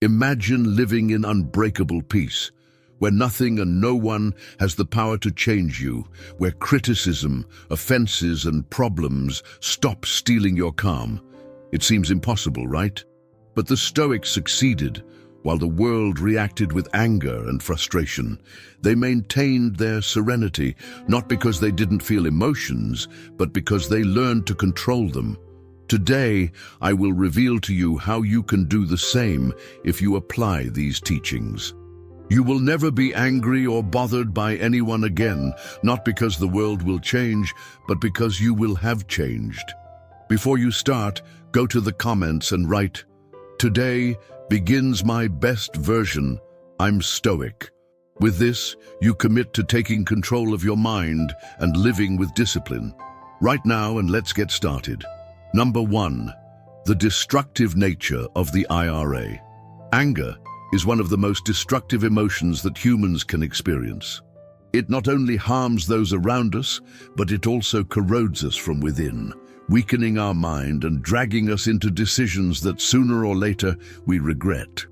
Imagine living in unbreakable peace, where nothing and no one has the power to change you, where criticism, offenses, and problems stop stealing your calm. It seems impossible, right? But the Stoics succeeded. While the world reacted with anger and frustration, they maintained their serenity, not because they didn't feel emotions, but because they learned to control them. Today, I will reveal to you how you can do the same if you apply these teachings. You will never be angry or bothered by anyone again, not because the world will change, but because you will have changed. Before you start, go to the comments and write, "Today begins my best version. I'm Stoic." With this, you commit to taking control of your mind and living with discipline. Right now, and let's get started. Number 1, the destructive nature of the IRA. Anger is one of the most destructive emotions that humans can experience. It not only harms those around us, but it also corrodes us from within, weakening our mind and dragging us into decisions that sooner or later we regret.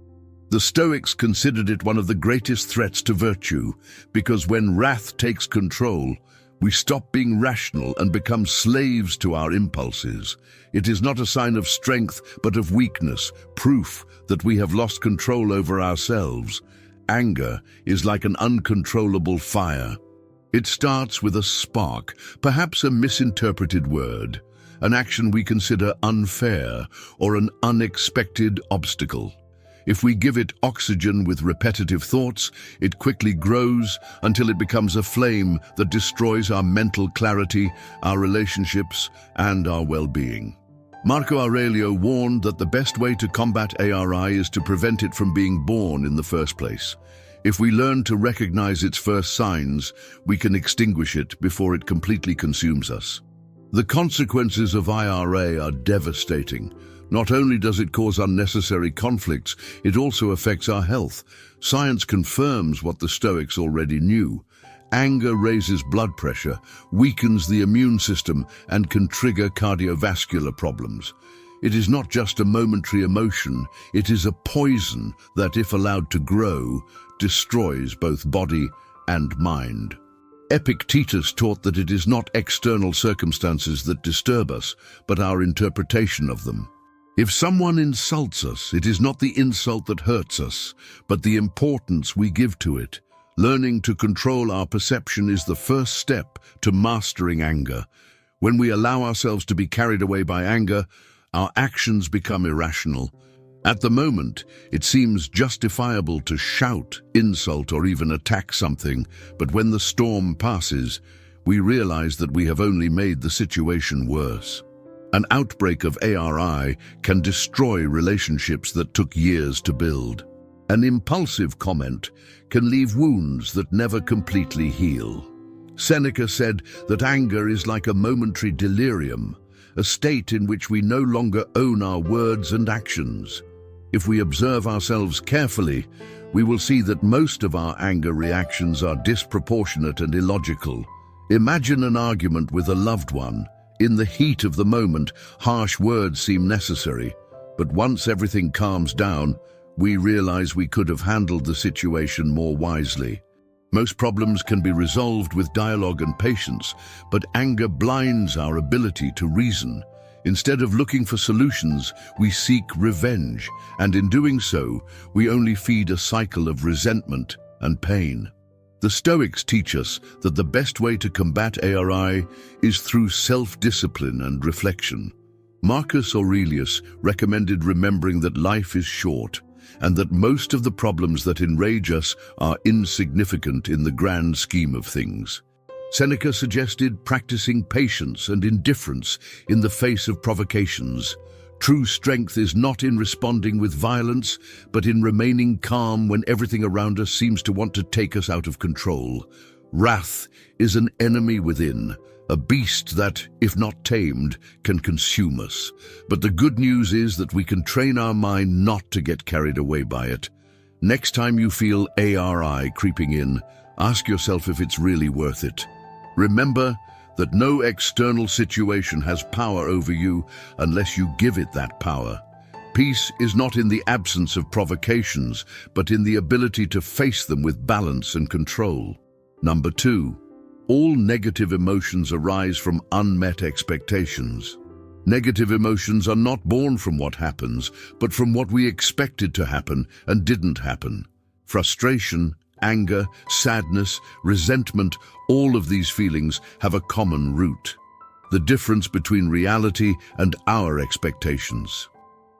The Stoics considered it one of the greatest threats to virtue, because when wrath takes control, we stop being rational and become slaves to our impulses. It is not a sign of strength, but of weakness, proof that we have lost control over ourselves. Anger is like an uncontrollable fire. It starts with a spark, perhaps a misinterpreted word, an action we consider unfair, or an unexpected obstacle. If we give it oxygen with repetitive thoughts, it quickly grows until it becomes a flame that destroys our mental clarity, our relationships, and our well-being. Marcus Aurelius warned that the best way to combat ARI is to prevent it from being born in the first place. If we learn to recognize its first signs, we can extinguish it before it completely consumes us. The consequences of IRA are devastating. Not only does it cause unnecessary conflicts, it also affects our health. Science confirms what the Stoics already knew. Anger raises blood pressure, weakens the immune system, and can trigger cardiovascular problems. It is not just a momentary emotion, it is a poison that, if allowed to grow, destroys both body and mind. Epictetus taught that it is not external circumstances that disturb us, but our interpretation of them. If someone insults us, it is not the insult that hurts us, but the importance we give to it. Learning to control our perception is the first step to mastering anger. When we allow ourselves to be carried away by anger, our actions become irrational. At the moment, it seems justifiable to shout, insult, or even attack something, but when the storm passes, we realize that we have only made the situation worse. An outbreak of ARI can destroy relationships that took years to build. An impulsive comment can leave wounds that never completely heal. Seneca said that anger is like a momentary delirium, a state in which we no longer own our words and actions. If we observe ourselves carefully, we will see that most of our anger reactions are disproportionate and illogical. Imagine an argument with a loved one. In the heat of the moment, harsh words seem necessary, but once everything calms down, we realize we could have handled the situation more wisely. Most problems can be resolved with dialogue and patience, but anger blinds our ability to reason. Instead of looking for solutions, we seek revenge, and in doing so, we only feed a cycle of resentment and pain. The Stoics teach us that the best way to combat ARI is through self-discipline and reflection. Marcus Aurelius recommended remembering that life is short and that most of the problems that enrage us are insignificant in the grand scheme of things. Seneca suggested practicing patience and indifference in the face of provocations. True strength is not in responding with violence, but in remaining calm when everything around us seems to want to take us out of control. Wrath is an enemy within, a beast that, if not tamed, can consume us. But the good news is that we can train our mind not to get carried away by it. Next time you feel ARI creeping in, ask yourself if it's really worth it. Remember that no external situation has power over you unless you give it that power. Peace is not in the absence of provocations, but in the ability to face them with balance and control. Number 2, all negative emotions arise from unmet expectations. Negative emotions are not born from what happens, but from what we expected to happen and didn't happen. Frustration, anger, sadness, resentment, all of these feelings have a common root: the difference between reality and our expectations.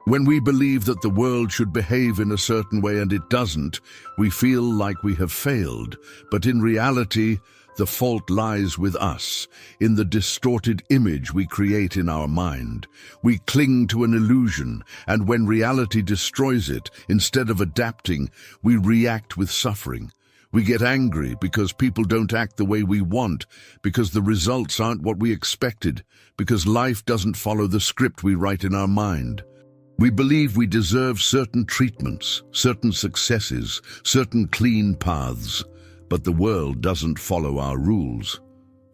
When we believe that the world should behave in a certain way and it doesn't, we feel like we have failed. But in reality, the fault lies with us, in the distorted image we create in our mind. We cling to an illusion, and when reality destroys it, instead of adapting, we react with suffering. We get angry because people don't act the way we want, because the results aren't what we expected, because life doesn't follow the script we write in our mind. We believe we deserve certain treatments, certain successes, certain clean paths, but the world doesn't follow our rules.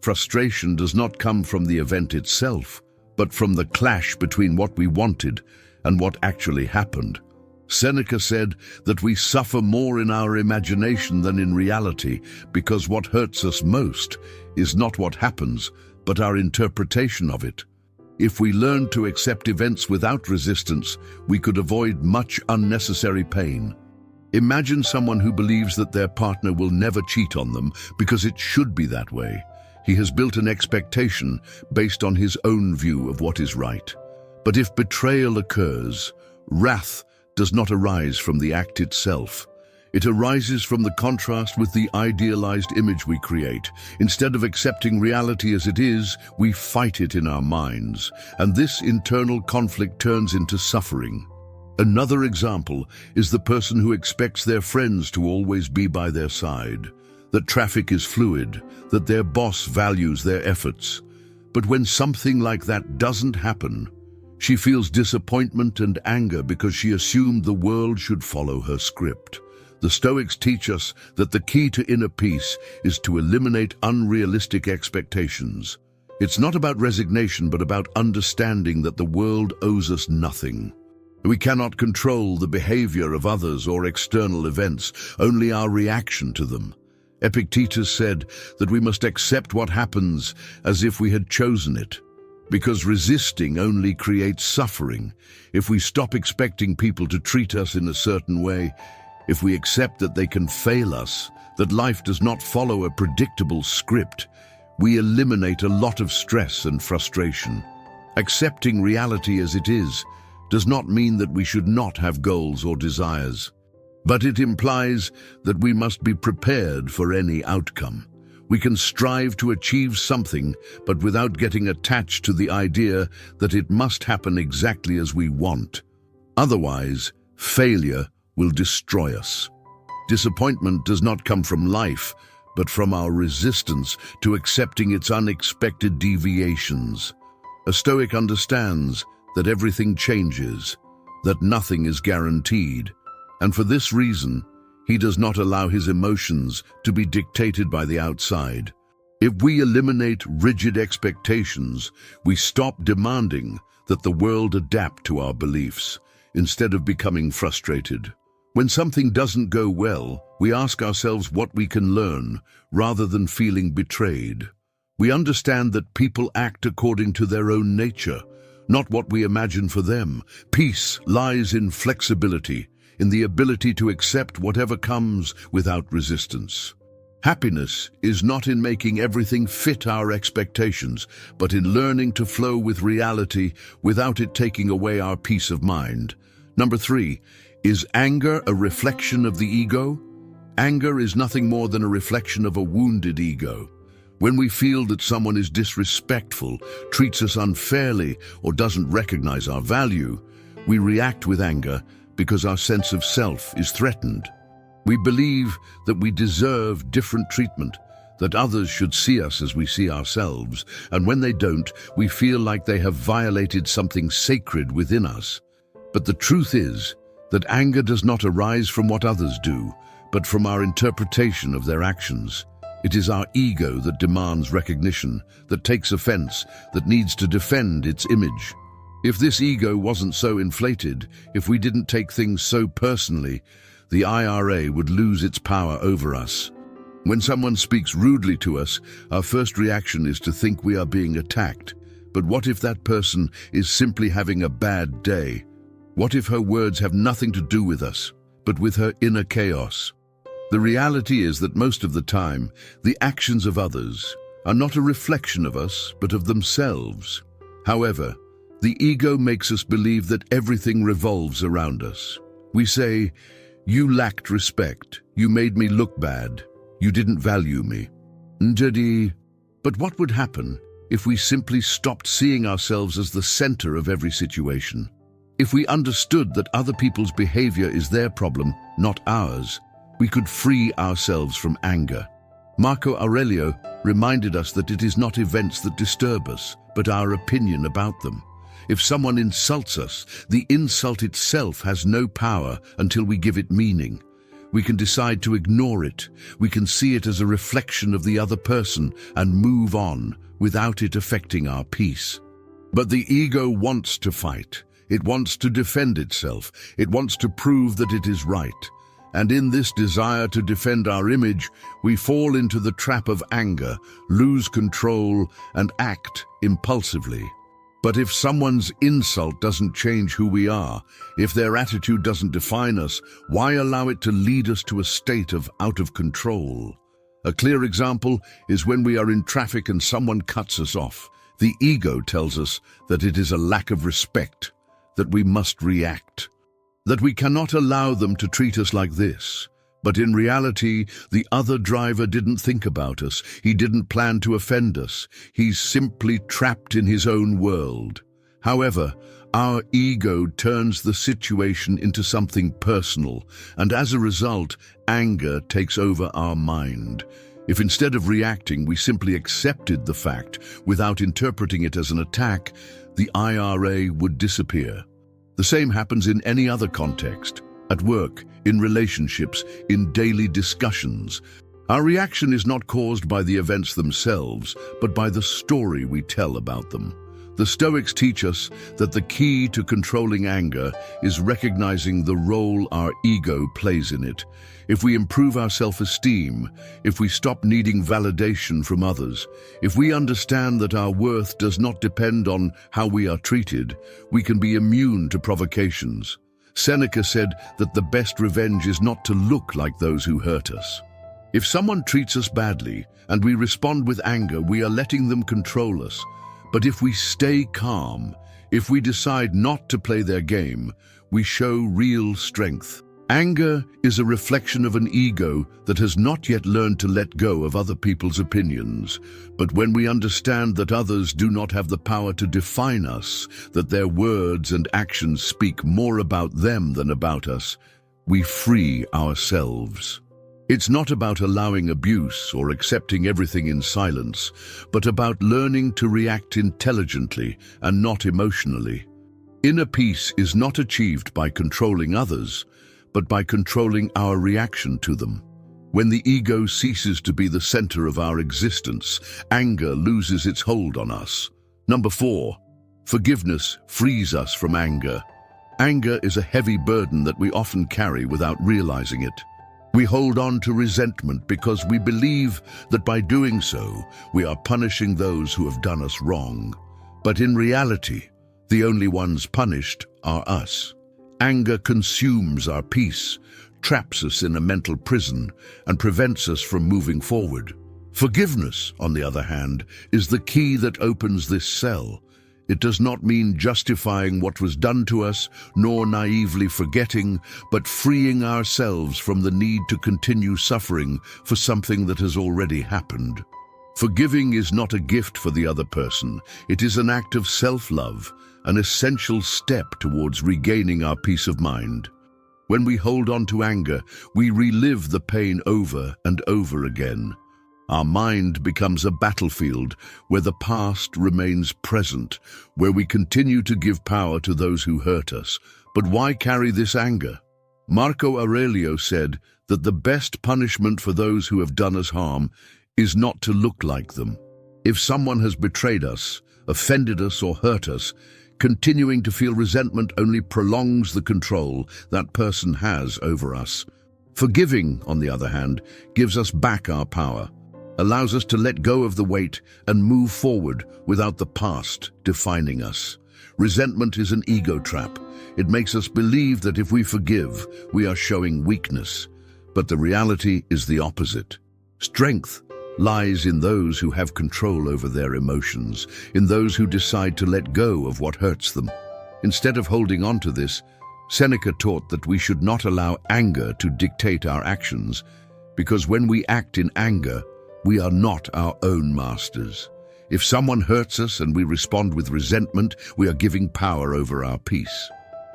Frustration does not come from the event itself, but from the clash between what we wanted and what actually happened. Seneca said that we suffer more in our imagination than in reality, because what hurts us most is not what happens, but our interpretation of it. If we learned to accept events without resistance, we could avoid much unnecessary pain. Imagine someone who believes that their partner will never cheat on them because it should be that way. He has built an expectation based on his own view of what is right. But if betrayal occurs, wrath does not arise from the act itself. It arises from the contrast with the idealized image we create. Instead of accepting reality as it is, we fight it in our minds, and this internal conflict turns into suffering. Another example is the person who expects their friends to always be by their side, that traffic is fluid, that their boss values their efforts. But when something like that doesn't happen, she feels disappointment and anger because she assumed the world should follow her script. The Stoics teach us that the key to inner peace is to eliminate unrealistic expectations. It's not about resignation, but about understanding that the world owes us nothing. We cannot control the behavior of others or external events, only our reaction to them. Epictetus said that we must accept what happens as if we had chosen it, because resisting only creates suffering. If we stop expecting people to treat us in a certain way, if we accept that they can fail us, that life does not follow a predictable script, we eliminate a lot of stress and frustration. Accepting reality as it is does not mean that we should not have goals or desires, but it implies that we must be prepared for any outcome. We can strive to achieve something, but without getting attached to the idea that it must happen exactly as we want. Otherwise, failure will destroy us. Disappointment does not come from life, but from our resistance to accepting its unexpected deviations. A Stoic understands that everything changes, that nothing is guaranteed, and for this reason, he does not allow his emotions to be dictated by the outside. If we eliminate rigid expectations, we stop demanding that the world adapt to our beliefs, instead of becoming frustrated. When something doesn't go well, we ask ourselves what we can learn, rather than feeling betrayed. We understand that people act according to their own nature, not what we imagine for them. Peace lies in flexibility, in the ability to accept whatever comes without resistance. Happiness is not in making everything fit our expectations, but in learning to flow with reality without it taking away our peace of mind. Number 3, is anger a reflection of the ego? Anger is nothing more than a reflection of a wounded ego. When we feel that someone is disrespectful, treats us unfairly, or doesn't recognize our value, we react with anger because our sense of self is threatened. We believe that we deserve different treatment, that others should see us as we see ourselves, and when they don't, we feel like they have violated something sacred within us. But the truth is that anger does not arise from what others do, but from our interpretation of their actions. It is our ego that demands recognition, that takes offense, that needs to defend its image. If this ego wasn't so inflated, if we didn't take things so personally, the IRA would lose its power over us. When someone speaks rudely to us, our first reaction is to think we are being attacked. But what if that person is simply having a bad day? What if her words have nothing to do with us, but with her inner chaos? The reality is that most of the time, the actions of others are not a reflection of us, but of themselves. However, the ego makes us believe that everything revolves around us. We say, "You lacked respect, you made me look bad, you didn't value me." But what would happen if we simply stopped seeing ourselves as the center of every situation? If we understood that other people's behavior is their problem, not ours, we could free ourselves from anger. Marcus Aurelius reminded us that it is not events that disturb us, but our opinion about them. If someone insults us, the insult itself has no power until we give it meaning. We can decide to ignore it. We can see it as a reflection of the other person and move on without it affecting our peace. But the ego wants to fight. It wants to defend itself. It wants to prove that it is right. And in this desire to defend our image, we fall into the trap of anger, lose control, and act impulsively. But if someone's insult doesn't change who we are, if their attitude doesn't define us, why allow it to lead us to a state of out of control? A clear example is when we are in traffic and someone cuts us off. The ego tells us that it is a lack of respect, that we must react, that we cannot allow them to treat us like this. But in reality, the other driver didn't think about us. He didn't plan to offend us. He's simply trapped in his own world. However, our ego turns the situation into something personal, and as a result, anger takes over our mind. If instead of reacting, we simply accepted the fact without interpreting it as an attack, the IRA would disappear. The same happens in any other context. At work, in relationships, in daily discussions. Our reaction is not caused by the events themselves, but by the story we tell about them. The Stoics teach us that the key to controlling anger is recognizing the role our ego plays in it. If we improve our self-esteem, if we stop needing validation from others, if we understand that our worth does not depend on how we are treated, we can be immune to provocations. Seneca said that the best revenge is not to look like those who hurt us. If someone treats us badly and we respond with anger, we are letting them control us. But if we stay calm, if we decide not to play their game, we show real strength. Anger is a reflection of an ego that has not yet learned to let go of other people's opinions. But when we understand that others do not have the power to define us, that their words and actions speak more about them than about us, we free ourselves. It's not about allowing abuse or accepting everything in silence, but about learning to react intelligently and not emotionally. Inner peace is not achieved by controlling others, but by controlling our reaction to them. When the ego ceases to be the center of our existence, anger loses its hold on us. Number 4, forgiveness frees us from anger. Anger is a heavy burden that we often carry without realizing it. We hold on to resentment because we believe that by doing so, we are punishing those who have done us wrong. But in reality, the only ones punished are us. Anger consumes our peace, traps us in a mental prison, and prevents us from moving forward. Forgiveness, on the other hand, is the key that opens this cell. It does not mean justifying what was done to us, nor naively forgetting, but freeing ourselves from the need to continue suffering for something that has already happened. Forgiving is not a gift for the other person. It is an act of self-love, an essential step towards regaining our peace of mind. When we hold on to anger, we relive the pain over and over again. Our mind becomes a battlefield where the past remains present, where we continue to give power to those who hurt us. But why carry this anger? Marcus Aurelius said that the best punishment for those who have done us harm is not to look like them. If someone has betrayed us, offended us, or hurt us, Continuing to feel resentment only prolongs the control that person has over us. Forgiving, on the other hand, gives us back our power, allows us to let go of the weight and move forward without the past defining us. Resentment is an ego trap. It makes us believe that if we forgive, we are showing weakness. But the reality is the opposite. Strength lies in those who have control over their emotions, in those who decide to let go of what hurts them. Instead of holding on to this, Seneca taught that we should not allow anger to dictate our actions, because when we act in anger, we are not our own masters. If someone hurts us and we respond with resentment, we are giving power over our peace.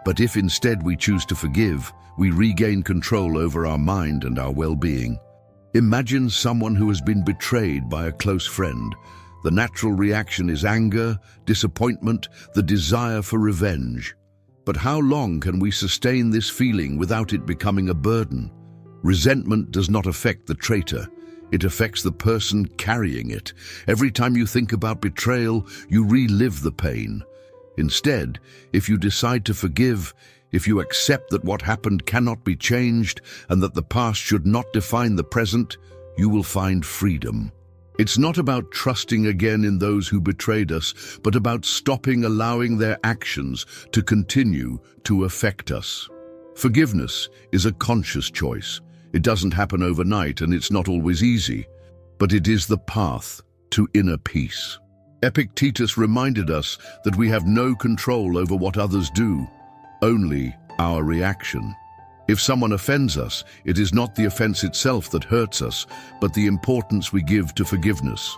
But if instead we choose to forgive, we regain control over our mind and our well-being. Imagine someone who has been betrayed by a close friend. The natural reaction is anger, disappointment, the desire for revenge. But how long can we sustain this feeling without it becoming a burden? Resentment does not affect the traitor. It affects the person carrying it. Every time you think about betrayal, you relive the pain. Instead, if you decide to forgive, if you accept that what happened cannot be changed and that the past should not define the present, you will find freedom. It's not about trusting again in those who betrayed us, but about stopping allowing their actions to continue to affect us. Forgiveness is a conscious choice. It doesn't happen overnight and it's not always easy, but it is the path to inner peace. Epictetus reminded us that we have no control over what others do, only our reaction. If someone offends us, it is not the offense itself that hurts us, but the importance we give to forgiveness.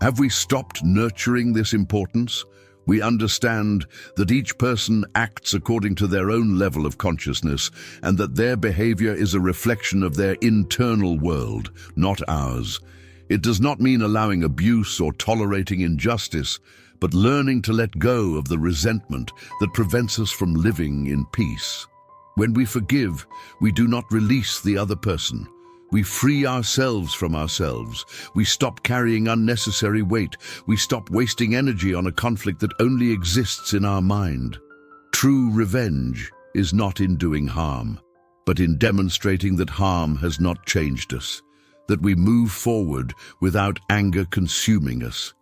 Have we stopped nurturing this importance? We understand that each person acts according to their own level of consciousness and that their behavior is a reflection of their internal world, not ours. It does not mean allowing abuse or tolerating injustice, but learning to let go of the resentment that prevents us from living in peace. When we forgive, we do not release the other person. We free ourselves from ourselves. We stop carrying unnecessary weight. We stop wasting energy on a conflict that only exists in our mind. True revenge is not in doing harm, but in demonstrating that harm has not changed us, that we move forward without anger consuming us.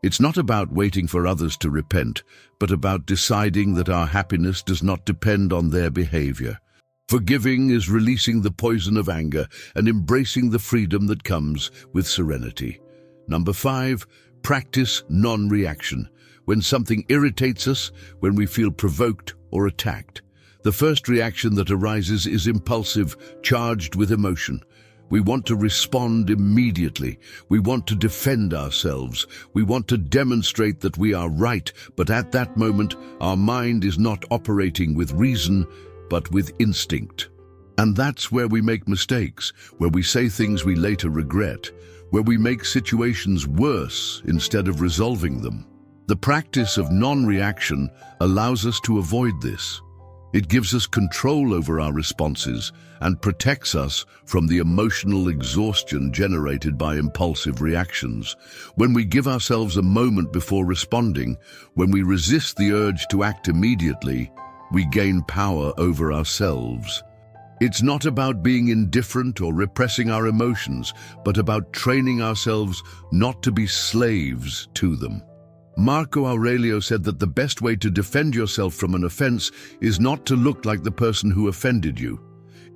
It's not about waiting for others to repent, but about deciding that our happiness does not depend on their behavior. Forgiving is releasing the poison of anger and embracing the freedom that comes with serenity. Number 5, practice non-reaction. When something irritates us, when we feel provoked or attacked, the first reaction that arises is impulsive, charged with emotion. We want to respond immediately. We want to defend ourselves. We want to demonstrate that we are right, but at that moment, our mind is not operating with reason, but with instinct. And that's where we make mistakes, where we say things we later regret, where we make situations worse instead of resolving them. The practice of non-reaction allows us to avoid this. It gives us control over our responses and protects us from the emotional exhaustion generated by impulsive reactions. When we give ourselves a moment before responding, when we resist the urge to act immediately, we gain power over ourselves. It's not about being indifferent or repressing our emotions, but about training ourselves not to be slaves to them. Marcus Aurelius said that the best way to defend yourself from an offense is not to look like the person who offended you.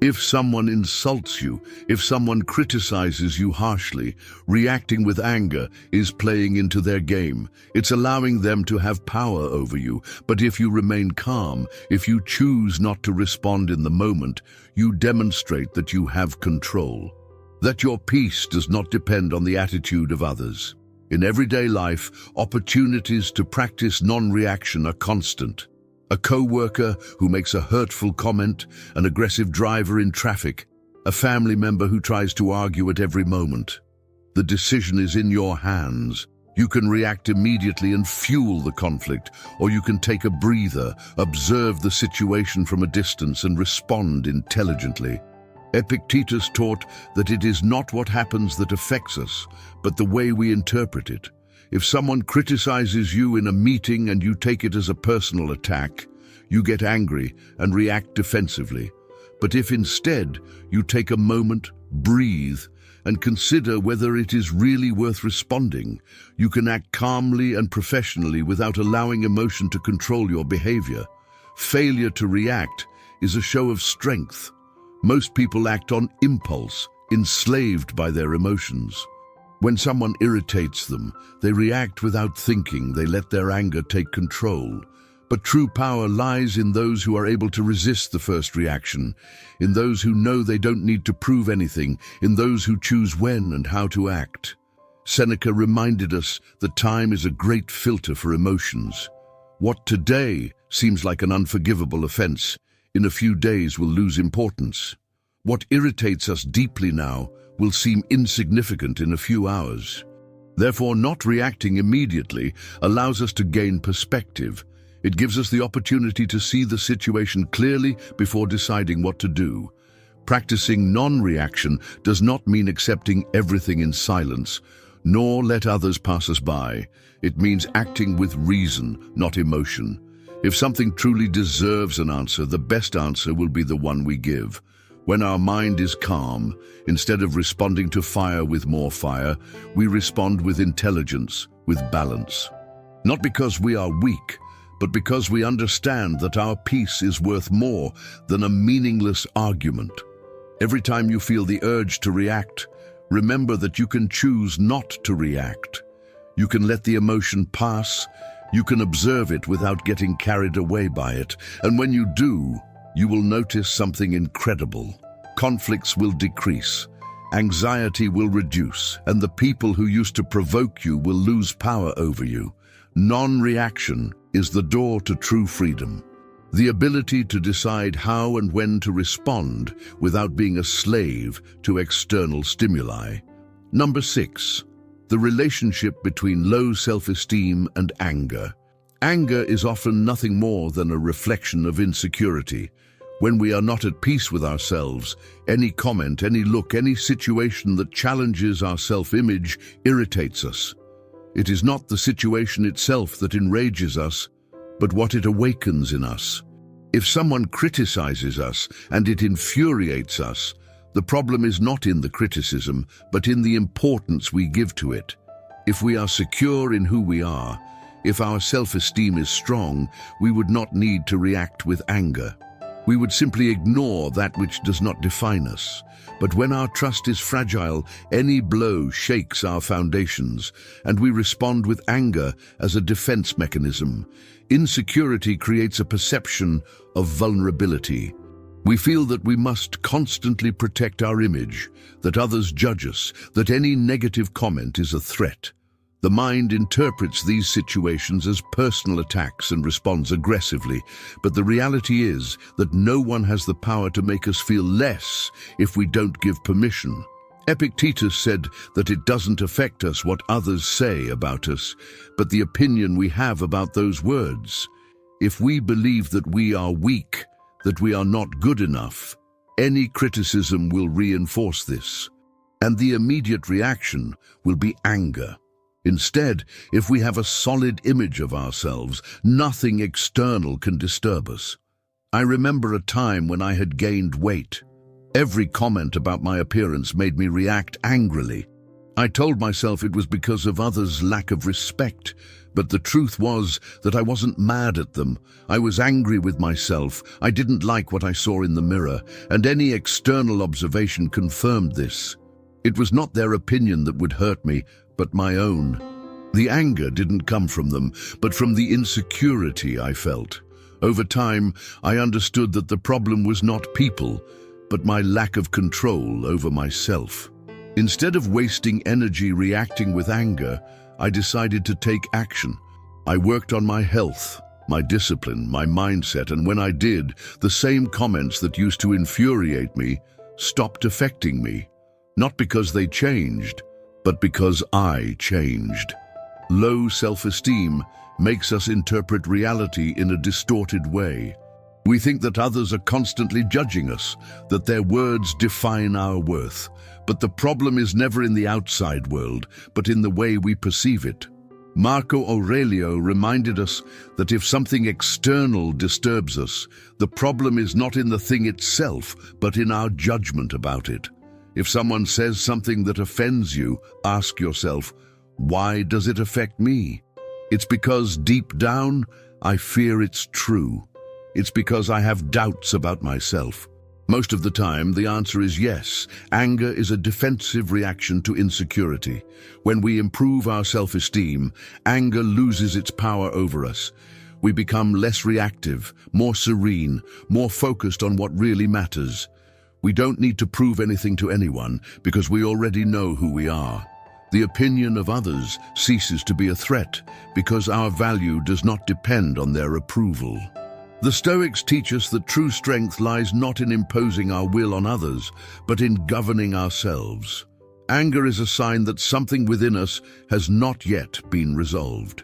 If someone insults you, if someone criticizes you harshly, reacting with anger is playing into their game. It's allowing them to have power over you. But if you remain calm, if you choose not to respond in the moment, you demonstrate that you have control, that your peace does not depend on the attitude of others. In everyday life, opportunities to practice non-reaction are constant. A co-worker who makes a hurtful comment, an aggressive driver in traffic, a family member who tries to argue at every moment. The decision is in your hands. You can react immediately and fuel the conflict, or you can take a breather, observe the situation from a distance and respond intelligently. Epictetus taught that it is not what happens that affects us, but the way we interpret it. If someone criticizes you in a meeting and you take it as a personal attack, you get angry and react defensively. But if instead you take a moment, breathe, and consider whether it is really worth responding, you can act calmly and professionally without allowing emotion to control your behavior. Failure to react is a show of strength. Most people act on impulse, enslaved by their emotions. When someone irritates them, they react without thinking. They let their anger take control. But true power lies in those who are able to resist the first reaction, in those who know they don't need to prove anything, in those who choose when and how to act. Seneca reminded us that time is a great filter for emotions. What today seems like an unforgivable offense, in a few days will lose importance. What irritates us deeply now will seem insignificant in a few hours. Therefore, not reacting immediately allows us to gain perspective. It gives us the opportunity to see the situation clearly before deciding what to do. Practicing non-reaction does not mean accepting everything in silence, nor let others pass us by. It means acting with reason, not emotion. If something truly deserves an answer, the best answer will be the one we give. When our mind is calm, instead of responding to fire with more fire, we respond with intelligence, with balance. Not because we are weak, but because we understand that our peace is worth more than a meaningless argument. Every time you feel the urge to react, remember that you can choose not to react. You can let the emotion pass. You can observe it without getting carried away by it. And when you do, you will notice something incredible. Conflicts will decrease, anxiety will reduce, and the people who used to provoke you will lose power over you. Non-reaction is the door to true freedom. The ability to decide how and when to respond without being a slave to external stimuli. Number 6, the relationship between low self-esteem and anger. Anger is often nothing more than a reflection of insecurity. When we are not at peace with ourselves, any comment, any look, any situation that challenges our self-image irritates us. It is not the situation itself that enrages us, but what it awakens in us. If someone criticizes us and it infuriates us, the problem is not in the criticism, but in the importance we give to it. If we are secure in who we are, if our self-esteem is strong, we would not need to react with anger. We would simply ignore that which does not define us. But when our trust is fragile, any blow shakes our foundations, and we respond with anger as a defense mechanism. Insecurity creates a perception of vulnerability. We feel that we must constantly protect our image, that others judge us, that any negative comment is a threat. The mind interprets these situations as personal attacks and responds aggressively, but the reality is that no one has the power to make us feel less if we don't give permission. Epictetus said that it doesn't affect us what others say about us, but the opinion we have about those words. If we believe that we are weak, that we are not good enough, any criticism will reinforce this, and the immediate reaction will be anger. Instead, if we have a solid image of ourselves, nothing external can disturb us. I remember a time when I had gained weight. Every comment about my appearance made me react angrily. I told myself it was because of others' lack of respect, but the truth was that I wasn't mad at them. I was angry with myself. I didn't like what I saw in the mirror, and any external observation confirmed this. It was not their opinion that would hurt me, but my own. The anger didn't come from them, but from the insecurity I felt. Over time, I understood that the problem was not people, but my lack of control over myself. Instead of wasting energy reacting with anger, I decided to take action. I worked on my health, my discipline, my mindset, and when I did, the same comments that used to infuriate me stopped affecting me. Not because they changed, but because I changed. Low self-esteem makes us interpret reality in a distorted way. We think that others are constantly judging us, that their words define our worth. But the problem is never in the outside world, but in the way we perceive it. Marco Aurelio reminded us that if something external disturbs us, the problem is not in the thing itself, but in our judgment about it. If someone says something that offends you, ask yourself, why does it affect me? It's because deep down, I fear it's true. It's because I have doubts about myself. Most of the time, the answer is yes. Anger is a defensive reaction to insecurity. When we improve our self-esteem, anger loses its power over us. We become less reactive, more serene, more focused on what really matters. We don't need to prove anything to anyone because we already know who we are. The opinion of others ceases to be a threat because our value does not depend on their approval. The Stoics teach us that true strength lies not in imposing our will on others, but in governing ourselves. Anger is a sign that something within us has not yet been resolved.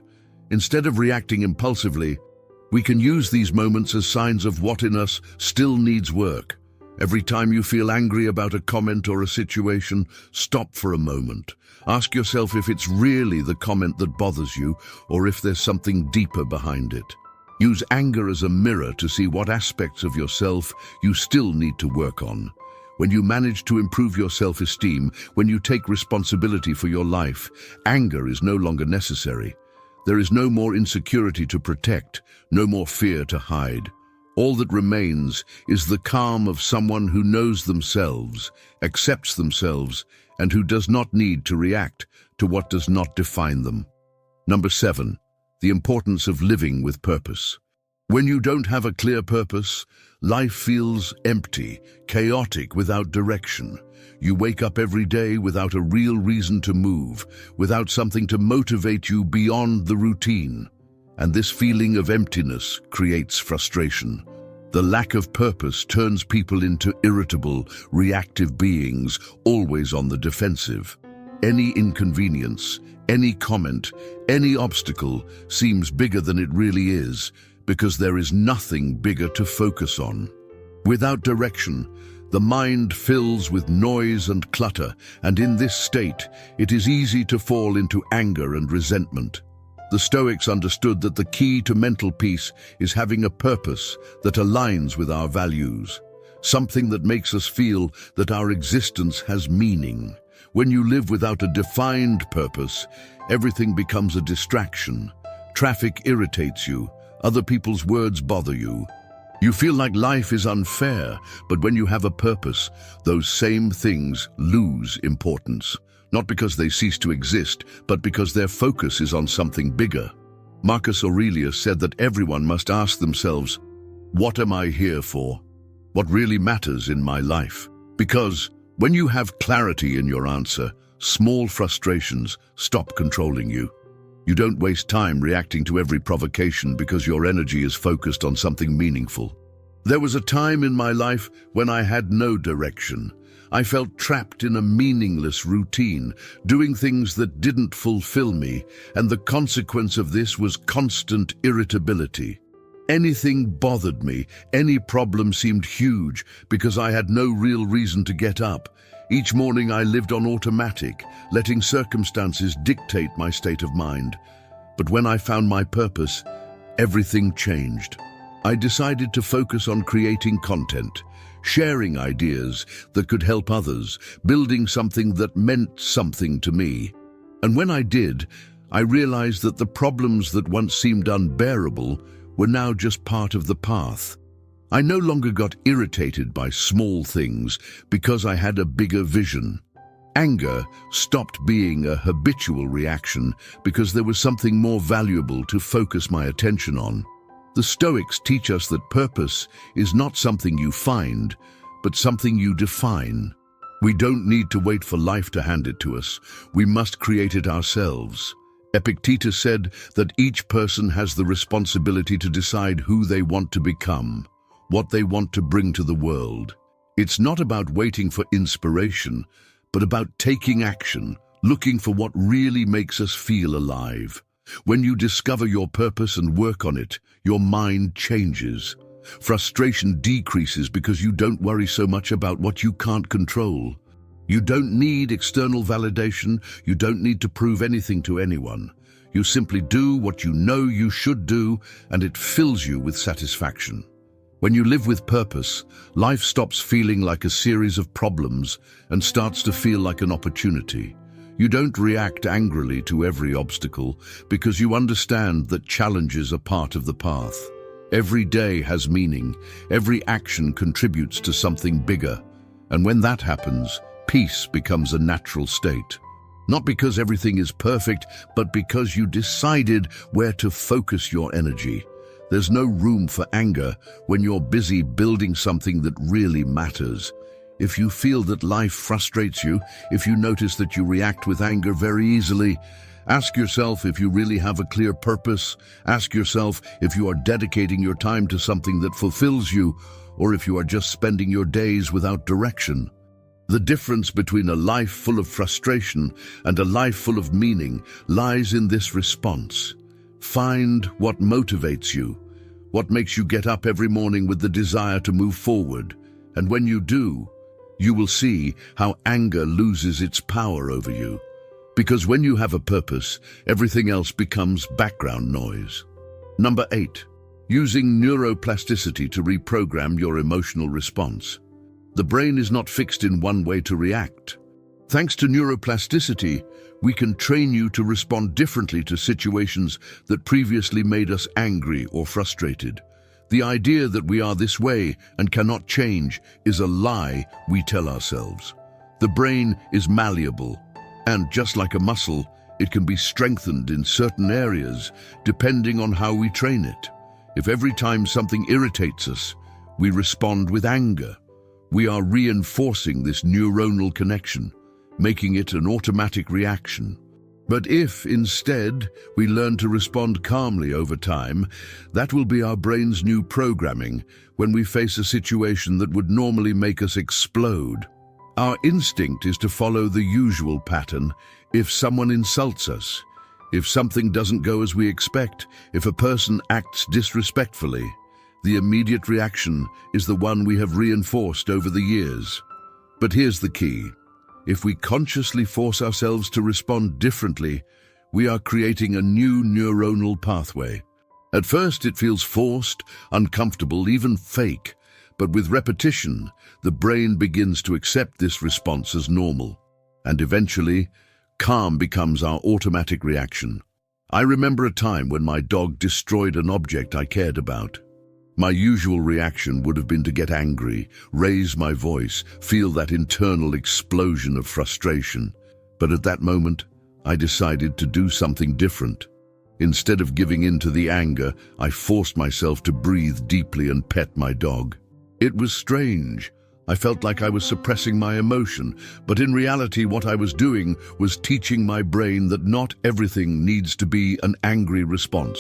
Instead of reacting impulsively, we can use these moments as signs of what in us still needs work. Every time you feel angry about a comment or a situation, stop for a moment. Ask yourself if it's really the comment that bothers you or if there's something deeper behind it. Use anger as a mirror to see what aspects of yourself you still need to work on. When you manage to improve your self-esteem, when you take responsibility for your life, anger is no longer necessary. There is no more insecurity to protect, no more fear to hide. All that remains is the calm of someone who knows themselves, accepts themselves, and who does not need to react to what does not define them. Number 7. The importance of living with purpose. When you don't have a clear purpose, life feels empty, chaotic, without direction. You wake up every day without a real reason to move, without something to motivate you beyond the routine. And this feeling of emptiness creates frustration. The lack of purpose turns people into irritable, reactive beings, always on the defensive. Any inconvenience, any comment, any obstacle seems bigger than it really is because there is nothing bigger to focus on. Without direction, the mind fills with noise and clutter, and in this state, it is easy to fall into anger and resentment. The Stoics understood that the key to mental peace is having a purpose that aligns with our values, something that makes us feel that our existence has meaning. When you live without a defined purpose, everything becomes a distraction. Traffic irritates you. Other people's words bother you. You feel like life is unfair, but when you have a purpose, those same things lose importance. Not because they cease to exist, but because their focus is on something bigger. Marcus Aurelius said that everyone must ask themselves, what am I here for? What really matters in my life? Because when you have clarity in your answer, small frustrations stop controlling you. You don't waste time reacting to every provocation because your energy is focused on something meaningful. There was a time in my life when I had no direction. I felt trapped in a meaningless routine, doing things that didn't fulfill me, and the consequence of this was constant irritability. Anything bothered me, any problem seemed huge because I had no real reason to get up. Each morning I lived on automatic, letting circumstances dictate my state of mind. But when I found my purpose, everything changed. I decided to focus on creating content, sharing ideas that could help others, building something that meant something to me. And when I did, I realized that the problems that once seemed unbearable were now just part of the path. I no longer got irritated by small things because I had a bigger vision. Anger stopped being a habitual reaction because there was something more valuable to focus my attention on. The Stoics teach us that purpose is not something you find, but something you define. We don't need to wait for life to hand it to us. We must create it ourselves. Epictetus said that each person has the responsibility to decide who they want to become, what they want to bring to the world. It's not about waiting for inspiration, but about taking action, looking for what really makes us feel alive. When you discover your purpose and work on it, your mind changes. Frustration decreases because you don't worry so much about what you can't control. You don't need external validation. You don't need to prove anything to anyone. You simply do what you know you should do, and it fills you with satisfaction. When you live with purpose, life stops feeling like a series of problems and starts to feel like an opportunity. You don't react angrily to every obstacle because you understand that challenges are part of the path. Every day has meaning, every action contributes to something bigger, and when that happens, peace becomes a natural state. Not because everything is perfect, but because you decided where to focus your energy. There's no room for anger when you're busy building something that really matters. If you feel that life frustrates you, if you notice that you react with anger very easily, ask yourself if you really have a clear purpose. Ask yourself if you are dedicating your time to something that fulfills you, or if you are just spending your days without direction. The difference between a life full of frustration and a life full of meaning lies in this response. Find what motivates you, what makes you get up every morning with the desire to move forward. And when you do, you will see how anger loses its power over you. Because when you have a purpose, everything else becomes background noise. Number 8. Using neuroplasticity to reprogram your emotional response. The brain is not fixed in one way to react. Thanks to neuroplasticity, we can train you to respond differently to situations that previously made us angry or frustrated. The idea that we are this way and cannot change is a lie we tell ourselves. The brain is malleable, and just like a muscle, it can be strengthened in certain areas depending on how we train it. If every time something irritates us, we respond with anger, we are reinforcing this neuronal connection, making it an automatic reaction. But if, instead, we learn to respond calmly over time, that will be our brain's new programming when we face a situation that would normally make us explode. Our instinct is to follow the usual pattern. If someone insults us, if something doesn't go as we expect, if a person acts disrespectfully, the immediate reaction is the one we have reinforced over the years. But here's the key. If we consciously force ourselves to respond differently, we are creating a new neuronal pathway. At first, it feels forced, uncomfortable, even fake. But with repetition, the brain begins to accept this response as normal. And eventually, calm becomes our automatic reaction. I remember a time when my dog destroyed an object I cared about. My usual reaction would have been to get angry, raise my voice, feel that internal explosion of frustration. But at that moment, I decided to do something different. Instead of giving in to the anger, I forced myself to breathe deeply and pet my dog. It was strange. I felt like I was suppressing my emotion, but in reality what I was doing was teaching my brain that not everything needs to be an angry response.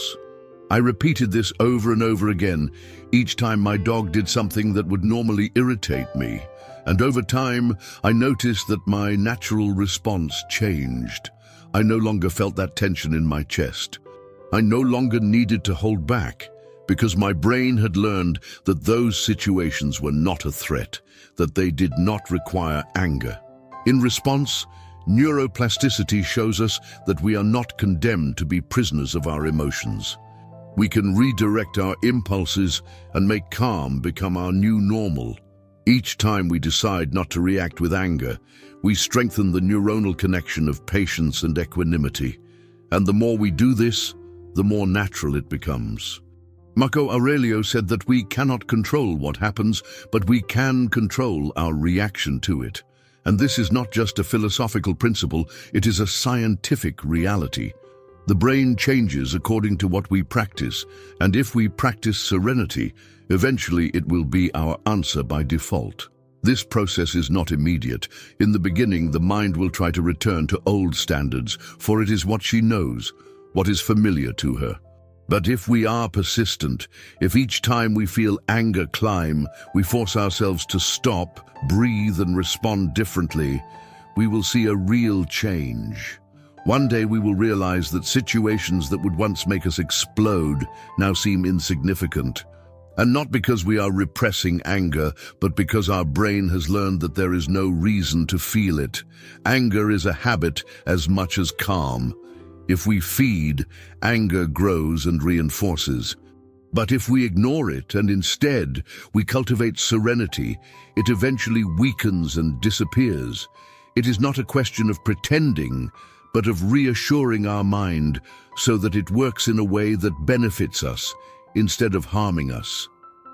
I repeated this over and over again, each time my dog did something that would normally irritate me. And over time, I noticed that my natural response changed. I no longer felt that tension in my chest. I no longer needed to hold back, because my brain had learned that those situations were not a threat, that they did not require anger. In response, neuroplasticity shows us that we are not condemned to be prisoners of our emotions. We can redirect our impulses and make calm become our new normal. Each time we decide not to react with anger, we strengthen the neuronal connection of patience and equanimity. And the more we do this, the more natural it becomes. Marcus Aurelius said that we cannot control what happens, but we can control our reaction to it. And this is not just a philosophical principle, it is a scientific reality. The brain changes according to what we practice, and if we practice serenity, eventually it will be our answer by default. This process is not immediate. In the beginning, the mind will try to return to old standards, for it is what she knows, what is familiar to her. But if we are persistent, if each time we feel anger climb, we force ourselves to stop, breathe, and respond differently, we will see a real change. One day we will realize that situations that would once make us explode now seem insignificant. And not because we are repressing anger, but because our brain has learned that there is no reason to feel it. Anger is a habit as much as calm. If we feed, anger grows and reinforces. But if we ignore it and instead we cultivate serenity, it eventually weakens and disappears. It is not a question of pretending, but of reassuring our mind so that it works in a way that benefits us instead of harming us.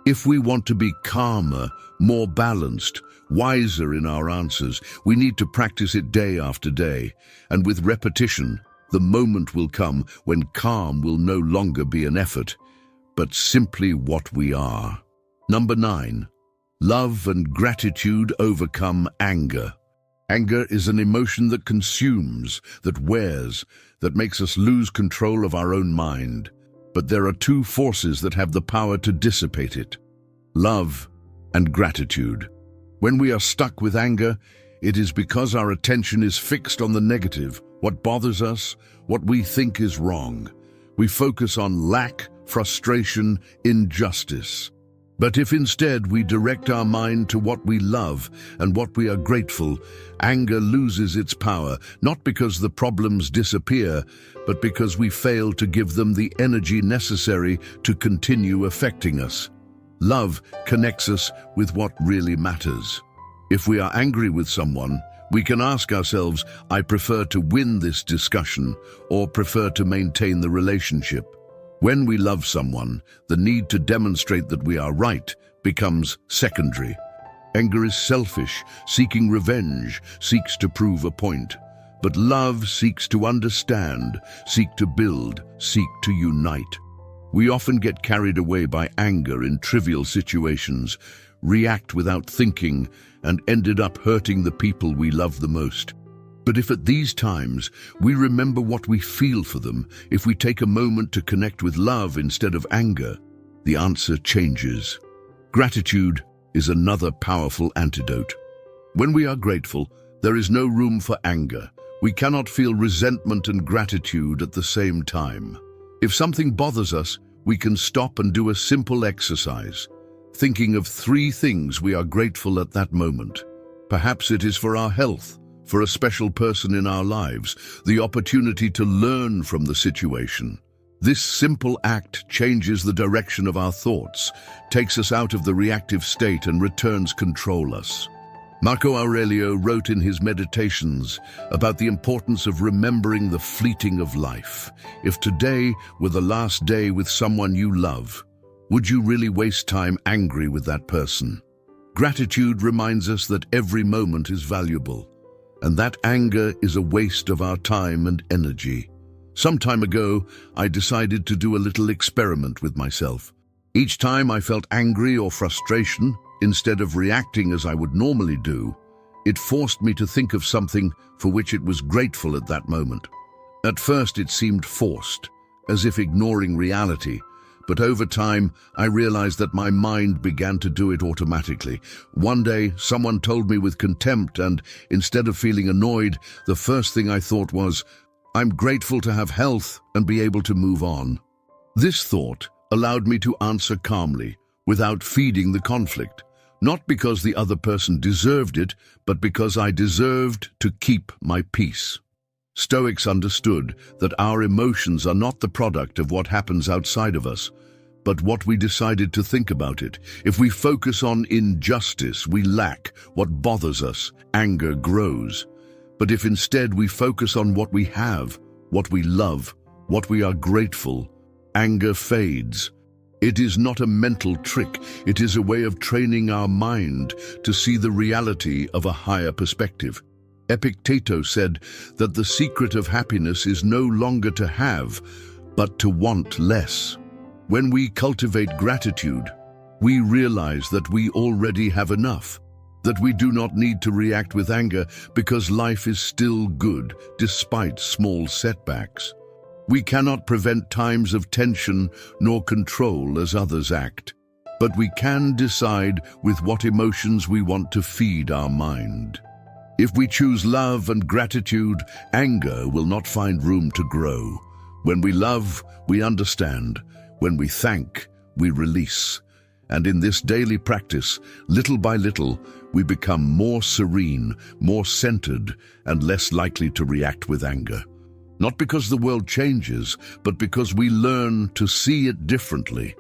If we want to be calmer, more balanced, wiser in our answers, we need to practice it day after day. And with repetition, the moment will come when calm will no longer be an effort, but simply what we are. Number 9. Love and gratitude overcome anger. Anger is an emotion that consumes, that wears, that makes us lose control of our own mind. But there are two forces that have the power to dissipate it: love and gratitude. When we are stuck with anger, it is because our attention is fixed on the negative, what bothers us, what we think is wrong. We focus on lack, frustration, injustice. But if instead we direct our mind to what we love and what we are grateful, anger loses its power, not because the problems disappear, but because we fail to give them the energy necessary to continue affecting us. Love connects us with what really matters. If we are angry with someone, we can ask ourselves, I prefer to win this discussion or prefer to maintain the relationship. When we love someone, the need to demonstrate that we are right becomes secondary. Anger is selfish, seeking revenge, seeks to prove a point. But love seeks to understand, seek to build, seek to unite. We often get carried away by anger in trivial situations, react without thinking, and ended up hurting the people we love the most. But if at these times we remember what we feel for them, if we take a moment to connect with love instead of anger, the answer changes. Gratitude is another powerful antidote. When we are grateful, there is no room for anger. We cannot feel resentment and gratitude at the same time. If something bothers us, we can stop and do a simple exercise, thinking of 3 things we are grateful at that moment. Perhaps it is for our health, for a special person in our lives, the opportunity to learn from the situation. This simple act changes the direction of our thoughts, takes us out of the reactive state and returns control us. Marcus Aurelius wrote in his Meditations about the importance of remembering the fleeting of life. If today were the last day with someone you love, would you really waste time angry with that person? Gratitude reminds us that every moment is valuable, and that anger is a waste of our time and energy. Some time ago, I decided to do a little experiment with myself. Each time I felt angry or frustration, instead of reacting as I would normally do, it forced me to think of something for which it was grateful at that moment. At first it seemed forced, as if ignoring reality, but over time I realized that my mind began to do it automatically. One day someone told me with contempt, and instead of feeling annoyed, the first thing I thought was, I'm grateful to have health and be able to move on. This thought allowed me to answer calmly, without feeding the conflict. Not because the other person deserved it, but because I deserved to keep my peace. Stoics understood that our emotions are not the product of what happens outside of us, but what we decided to think about it. If we focus on injustice, we lack what bothers us, anger grows. But if instead we focus on what we have, what we love, what we are grateful, anger fades. It is not a mental trick, it is a way of training our mind to see the reality of a higher perspective. Epictetus said that the secret of happiness is no longer to have, but to want less. When we cultivate gratitude, we realize that we already have enough, that we do not need to react with anger because life is still good despite small setbacks. We cannot prevent times of tension nor control as others act, but we can decide with what emotions we want to feed our mind. If we choose love and gratitude, anger will not find room to grow. When we love, we understand. When we thank, we release. And in this daily practice, little by little, we become more serene, more centered, and less likely to react with anger. Not because the world changes, but because we learn to see it differently.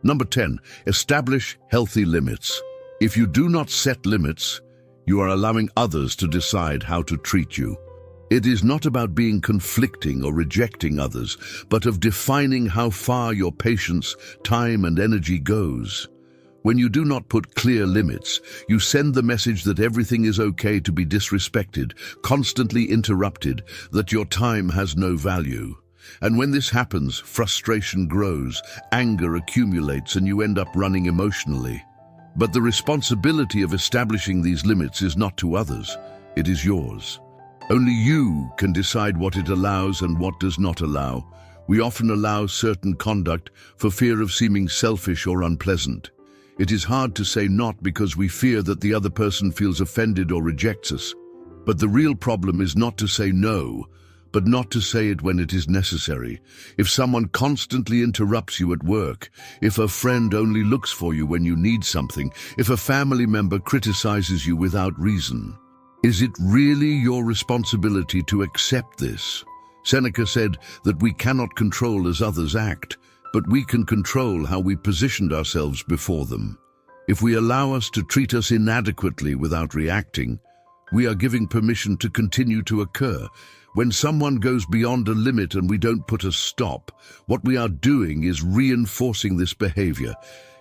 Number 10, establish healthy limits. If you do not set limits, you are allowing others to decide how to treat you. It is not about being conflicting or rejecting others, but of defining how far your patience, time, and energy goes. When you do not put clear limits, you send the message that everything is okay to be disrespected, constantly interrupted, that your time has no value. And when this happens, frustration grows, anger accumulates, and you end up running emotionally. But the responsibility of establishing these limits is not to others, it is yours. Only you can decide what it allows and what does not allow. We often allow certain conduct for fear of seeming selfish or unpleasant. It is hard to say not because we fear that the other person feels offended or rejects us. But the real problem is not to say no, but not to say it when it is necessary. If someone constantly interrupts you at work, if a friend only looks for you when you need something, if a family member criticizes you without reason, is it really your responsibility to accept this? Seneca said that we cannot control as others act, but we can control how we positioned ourselves before them. If we allow us to treat us inadequately without reacting, we are giving permission to continue to occur. When someone goes beyond a limit and we don't put a stop, what we are doing is reinforcing this behavior.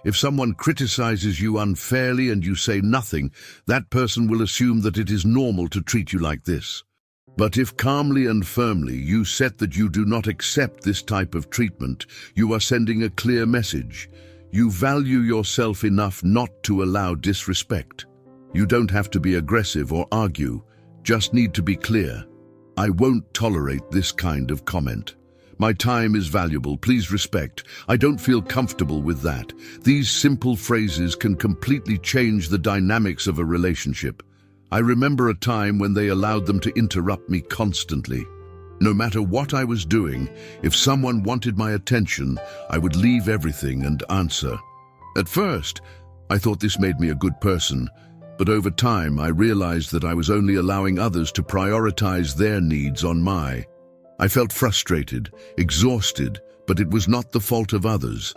If someone criticizes you unfairly and you say nothing, that person will assume that it is normal to treat you like this. But if calmly and firmly you set that you do not accept this type of treatment, you are sending a clear message. You value yourself enough not to allow disrespect. You don't have to be aggressive or argue, just need to be clear. I won't tolerate this kind of comment. My time is valuable, please respect. I don't feel comfortable with that. These simple phrases can completely change the dynamics of a relationship. I remember a time when they allowed them to interrupt me constantly. No matter what I was doing, if someone wanted my attention, I would leave everything and answer. At first, I thought this made me a good person, but over time I realized that I was only allowing others to prioritize their needs on mine. I felt frustrated, exhausted, but it was not the fault of others.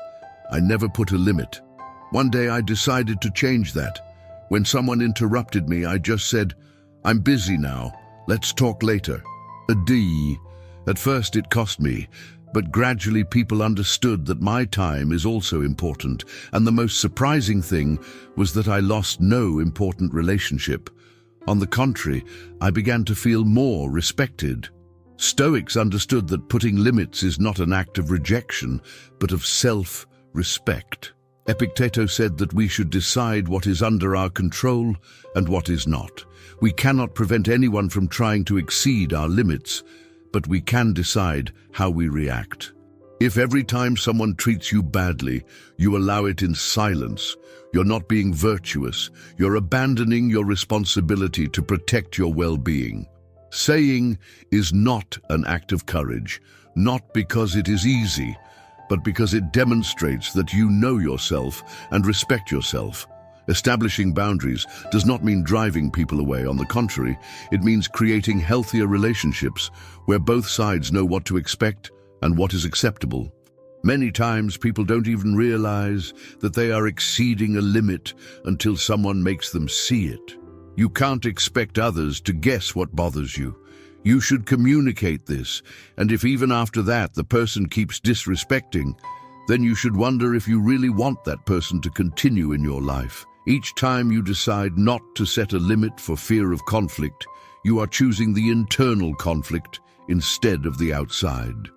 I never put a limit. One day I decided to change that. When someone interrupted me, I just said, "I'm busy now, let's talk later." A D. At first it cost me, but gradually people understood that my time is also important, and the most surprising thing was that I lost no important relationship. On the contrary, I began to feel more respected. Stoics understood that putting limits is not an act of rejection, but of self-respect. Epictetus said that we should decide what is under our control and what is not. We cannot prevent anyone from trying to exceed our limits, but we can decide how we react. If every time someone treats you badly, you allow it in silence, you're not being virtuous, you're abandoning your responsibility to protect your well-being. Saying is not an act of courage, not because it is easy, but because it demonstrates that you know yourself and respect yourself. Establishing boundaries does not mean driving people away. On the contrary, it means creating healthier relationships where both sides know what to expect and what is acceptable. Many times people don't even realize that they are exceeding a limit until someone makes them see it. You can't expect others to guess what bothers you. You should communicate this, and if even after that the person keeps disrespecting, then you should wonder if you really want that person to continue in your life. Each time you decide not to set a limit for fear of conflict, you are choosing the internal conflict instead of the outside.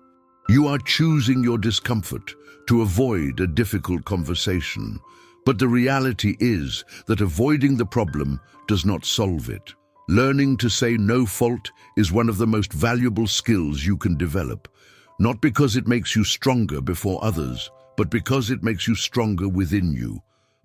You are choosing your discomfort to avoid a difficult conversation. But the reality is that avoiding the problem does not solve it. Learning to say no fault is one of the most valuable skills you can develop, not because it makes you stronger before others, but because it makes you stronger within you.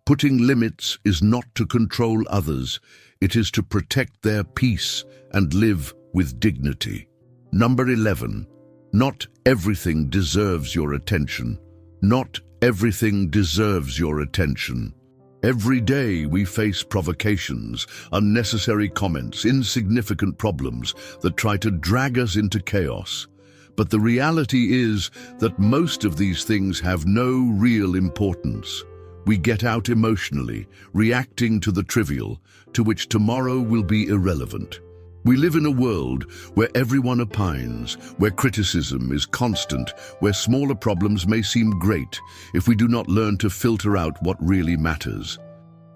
Putting limits is not to control others, it is to protect their peace and live with dignity. Number 11. Not everything deserves your attention. Not everything deserves your attention. Every day we face provocations, unnecessary comments, insignificant problems that try to drag us into chaos. But the reality is that most of these things have no real importance. We get out emotionally, reacting to the trivial, to which tomorrow will be irrelevant. We live in a world where everyone opines, where criticism is constant, where smaller problems may seem great if we do not learn to filter out what really matters.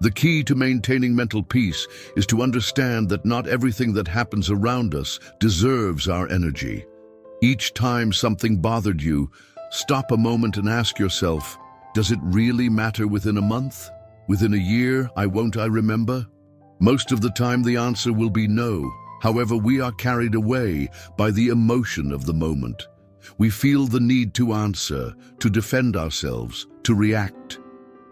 The key to maintaining mental peace is to understand that not everything that happens around us deserves our energy. Each time something bothered you, stop a moment and ask yourself, does it really matter within a month? Within a year, won't I remember? Most of the time the answer will be no. However, we are carried away by the emotion of the moment. We feel the need to answer, to defend ourselves, to react.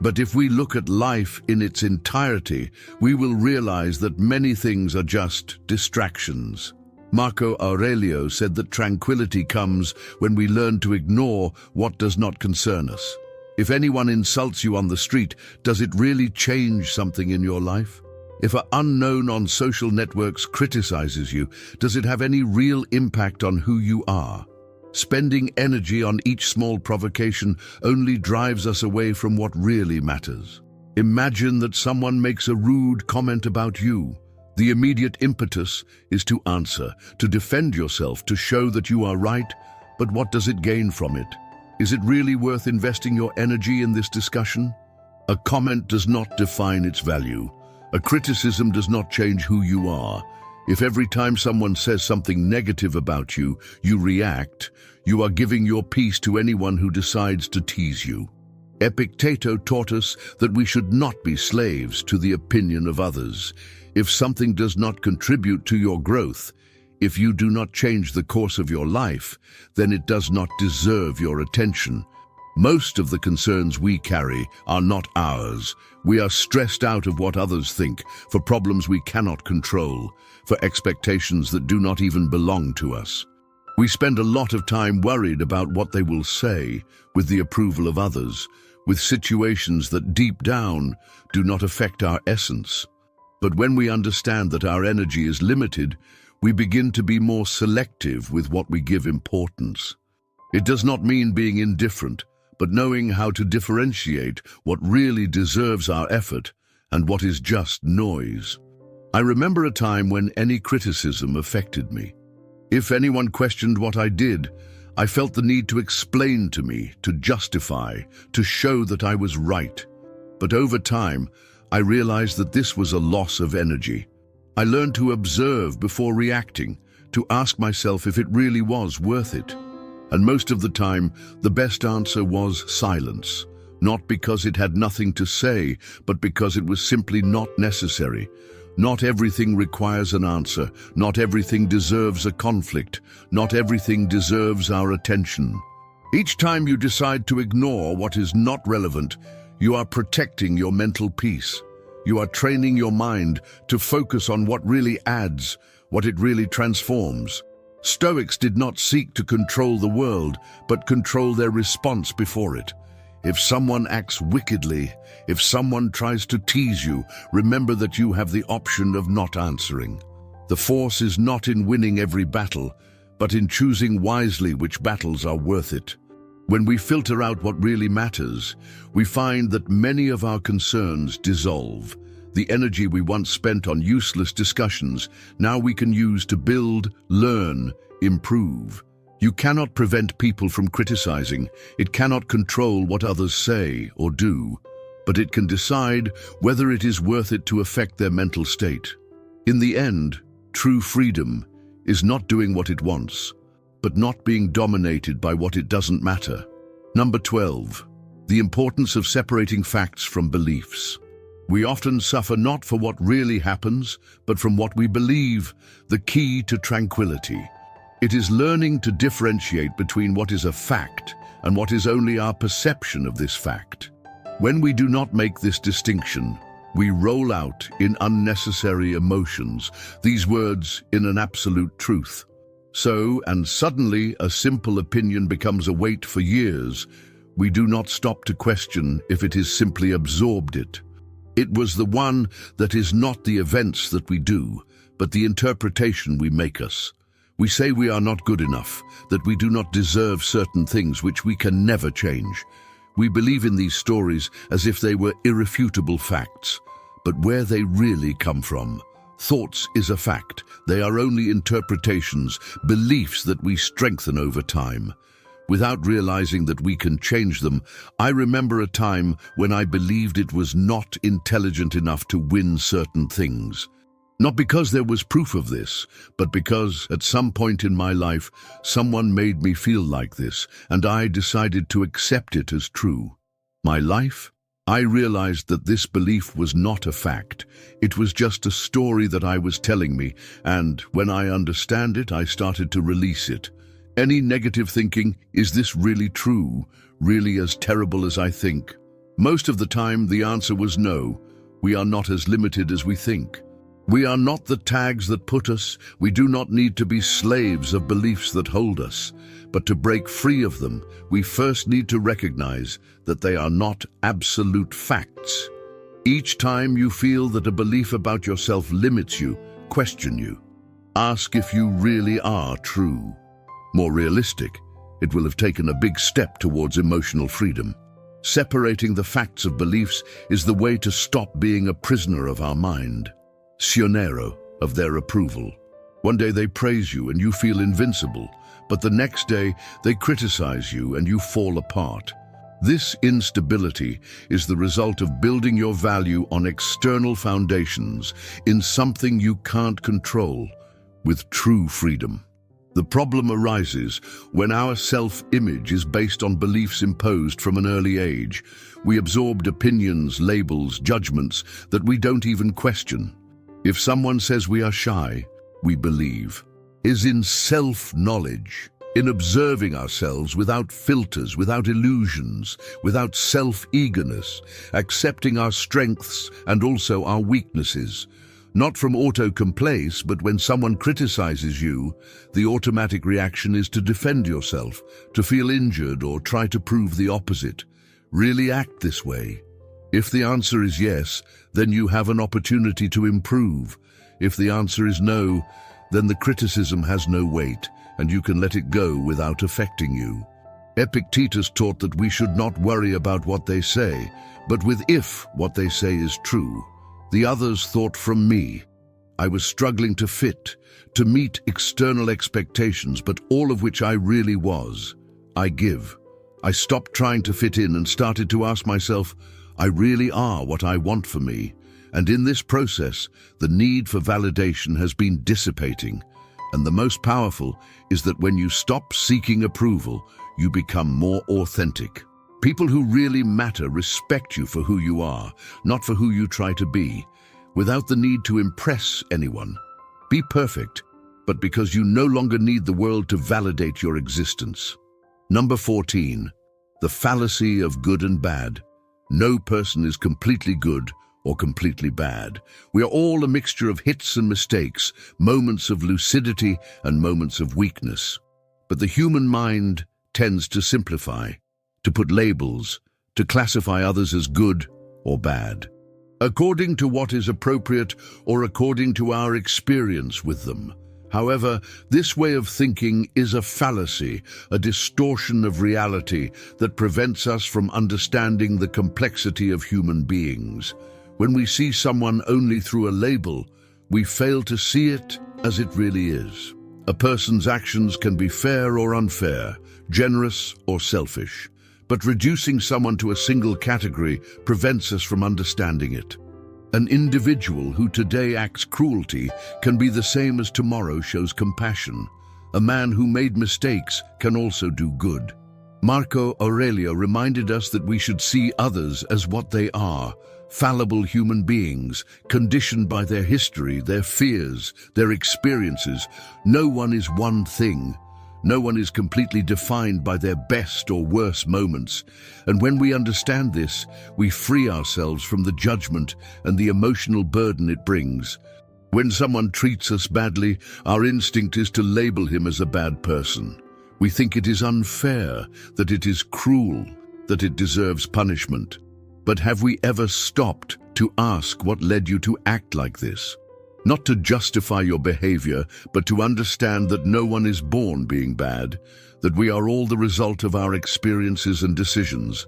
But if we look at life in its entirety, we will realize that many things are just distractions. Marcus Aurelius said that tranquility comes when we learn to ignore what does not concern us. If anyone insults you on the street, does it really change something in your life? If an unknown on social networks criticizes you, does it have any real impact on who you are? Spending energy on each small provocation only drives us away from what really matters. Imagine that someone makes a rude comment about you. The immediate impetus is to answer, to defend yourself, to show that you are right, but what does it gain from it? Is it really worth investing your energy in this discussion? A comment does not define its value. A criticism does not change who you are. If every time someone says something negative about you, you react, you are giving your peace to anyone who decides to tease you. Epictetus taught us that we should not be slaves to the opinion of others. If something does not contribute to your growth, if you do not change the course of your life, then it does not deserve your attention. Most of the concerns we carry are not ours. We are stressed out of what others think, for problems we cannot control, for expectations that do not even belong to us. We spend a lot of time worried about what they will say, with the approval of others, with situations that deep down do not affect our essence. But when we understand that our energy is limited, we begin to be more selective with what we give importance. It does not mean being indifferent, but knowing how to differentiate what really deserves our effort and what is just noise. I remember a time when any criticism affected me. If anyone questioned what I did, I felt the need to explain to me, to justify, to show that I was right. But over time, I realized that this was a loss of energy. I learned to observe before reacting, to ask myself if it really was worth it. And most of the time, the best answer was silence. Not because it had nothing to say, but because it was simply not necessary. Not everything requires an answer. Not everything deserves a conflict. Not everything deserves our attention. Each time you decide to ignore what is not relevant, you are protecting your mental peace. You are training your mind to focus on what really adds, what it really transforms. Stoics did not seek to control the world, but control their response before it. If someone acts wickedly, if someone tries to tease you, remember that you have the option of not answering. The force is not in winning every battle, but in choosing wisely which battles are worth it. When we filter out what really matters, we find that many of our concerns dissolve. The energy we once spent on useless discussions, now we can use to build, learn, improve. You cannot prevent people from criticizing. It cannot control what others say or do, but it can decide whether it is worth it to affect their mental state. In the end, true freedom is not doing what it wants, but not being dominated by what it doesn't matter. Number 12, the importance of separating facts from beliefs. We often suffer not for what really happens, but from what we believe, the key to tranquility. It is learning to differentiate between what is a fact and what is only our perception of this fact. When we do not make this distinction, we roll out in unnecessary emotions, these words in an absolute truth. So, and suddenly a simple opinion becomes a weight for years. We do not stop to question if it is simply absorbed it. It was the one that is not the events that we do, but the interpretation we make us. We say we are not good enough, that we do not deserve certain things which we can never change. We believe in these stories as if they were irrefutable facts. But where they really come from? Thoughts is a fact. They are only interpretations, beliefs that we strengthen over time. Without realizing that we can change them, I remember a time when I believed it was not intelligent enough to win certain things. Not because there was proof of this, but because at some point in my life, someone made me feel like this, and I decided to accept it as true. My life? I realized that this belief was not a fact. It was just a story that I was telling me, and when I understand it, I started to release it. Any negative thinking, is this really true? Really as terrible as I think? Most of the time, the answer was no. We are not as limited as we think. We are not the tags that put us. We do not need to be slaves of beliefs that hold us. But to break free of them, we first need to recognize that they are not absolute facts. Each time you feel that a belief about yourself limits you, question you. Ask if you really are true. More realistic, it will have taken a big step towards emotional freedom. Separating the facts of beliefs is the way to stop being a prisoner of our mind. Sionero, of their approval. One day they praise you and you feel invincible, but the next day they criticize you and you fall apart. This instability is the result of building your value on external foundations, in something you can't control, with true freedom. The problem arises when our self-image is based on beliefs imposed from an early age. We absorbed opinions, labels, judgments that we don't even question. If someone says we are shy, we believe. Is in self-knowledge, in observing ourselves without filters, without illusions, without self-eagerness, accepting our strengths and also our weaknesses. Not from auto-complace, but when someone criticizes you, the automatic reaction is to defend yourself, to feel injured or try to prove the opposite. Really act this way? If the answer is yes, then you have an opportunity to improve. If the answer is no, then the criticism has no weight, and you can let it go without affecting you. Epictetus taught that we should not worry about what they say, but with if what they say is true. The others thought from me. I was struggling to fit, to meet external expectations, but all of which I really was. I give. I stopped trying to fit in and started to ask myself, I really are what I want for me. And in this process, the need for validation has been dissipating. And the most powerful is that when you stop seeking approval, you become more authentic. People who really matter respect you for who you are, not for who you try to be, without the need to impress anyone. Be perfect, but because you no longer need the world to validate your existence. Number 14, the fallacy of good and bad. No person is completely good or completely bad. We are all a mixture of hits and mistakes, moments of lucidity and moments of weakness. But the human mind tends to simplify, to put labels, to classify others as good or bad, according to what is appropriate or according to our experience with them. However, this way of thinking is a fallacy, a distortion of reality that prevents us from understanding the complexity of human beings. When we see someone only through a label, we fail to see it as it really is. A person's actions can be fair or unfair, generous or selfish, but reducing someone to a single category prevents us from understanding it. An individual who today acts cruelty can be the same as tomorrow shows compassion. A man who made mistakes can also do good. Marcus Aurelius reminded us that we should see others as what they are, fallible human beings, conditioned by their history, their fears, their experiences. No one is one thing. No one is completely defined by their best or worst moments. And when we understand this, we free ourselves from the judgment and the emotional burden it brings. When someone treats us badly, our instinct is to label him as a bad person. We think it is unfair, that it is cruel, that it deserves punishment. But have we ever stopped to ask what led you to act like this? Not to justify your behavior, but to understand that no one is born being bad, that we are all the result of our experiences and decisions.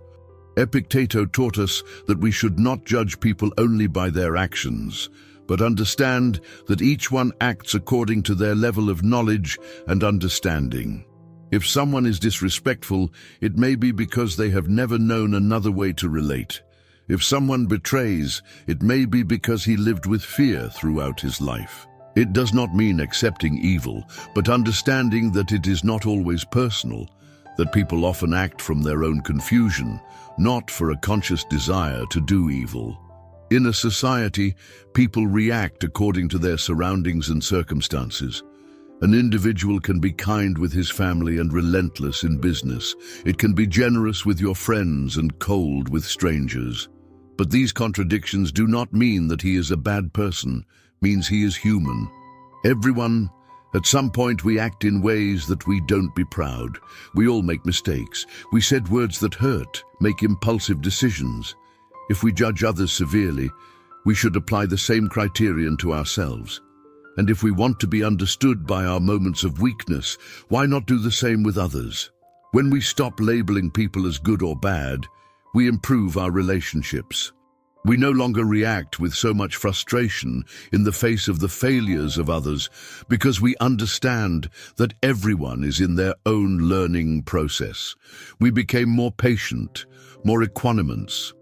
Epictetus taught us that we should not judge people only by their actions, but understand that each one acts according to their level of knowledge and understanding. If someone is disrespectful, it may be because they have never known another way to relate. If someone betrays, it may be because he lived with fear throughout his life. It does not mean accepting evil, but understanding that it is not always personal, that people often act from their own confusion, not for a conscious desire to do evil. In a society, people react according to their surroundings and circumstances. An individual can be kind with his family and relentless in business. It can be generous with your friends and cold with strangers. But these contradictions do not mean that he is a bad person, means he is human. Everyone, at some point we act in ways that we don't be proud. We all make mistakes. We said words that hurt, make impulsive decisions. If we judge others severely, we should apply the same criterion to ourselves. And if we want to be understood by our moments of weakness, why not do the same with others? When we stop labeling people as good or bad, we improve our relationships. We no longer react with so much frustration in the face of the failures of others because we understand that everyone is in their own learning process. We became more patient, more equanimous.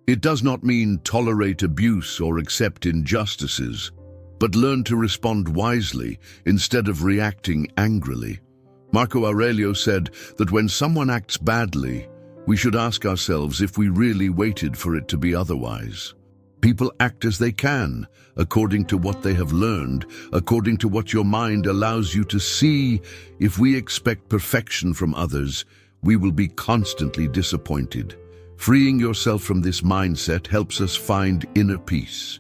It does not mean tolerate abuse or accept injustices, but learn to respond wisely instead of reacting angrily. Marcus Aurelius said that when someone acts badly, we should ask ourselves if we really waited for it to be otherwise. People act as they can, according to what they have learned, according to what your mind allows you to see. If we expect perfection from others, we will be constantly disappointed. Freeing yourself from this mindset helps us find inner peace.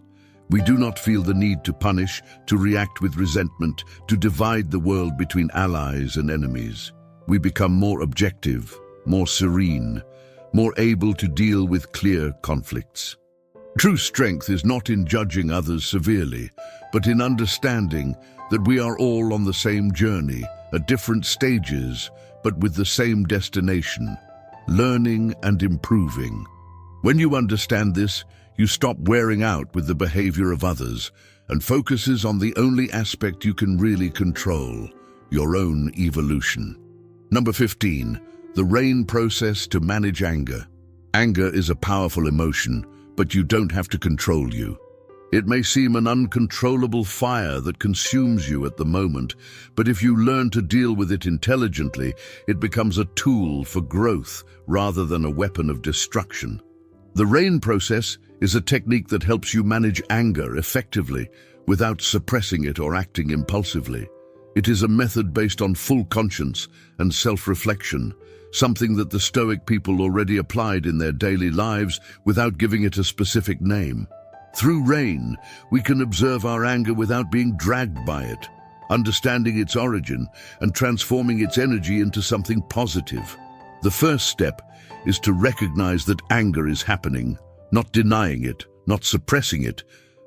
We do not feel the need to punish, to react with resentment, to divide the world between allies and enemies. We become more objective, more serene, more able to deal with clear conflicts. True strength is not in judging others severely, but in understanding that we are all on the same journey, at different stages, but with the same destination, learning and improving. When you understand this, you stop wearing out with the behavior of others and focuses on the only aspect you can really control, your own evolution. Number 15, the rain process to manage anger. Anger is a powerful emotion, but you don't have to control you. It may seem an uncontrollable fire that consumes you at the moment, but if you learn to deal with it intelligently, it becomes a tool for growth rather than a weapon of destruction. The rain process is a technique that helps you manage anger effectively without suppressing it or acting impulsively. It is a method based on full conscience and self-reflection, something that the Stoic people already applied in their daily lives without giving it a specific name. Through rain, we can observe our anger without being dragged by it, understanding its origin and transforming its energy into something positive. The first step is to recognize that anger is happening, not denying it, not suppressing it,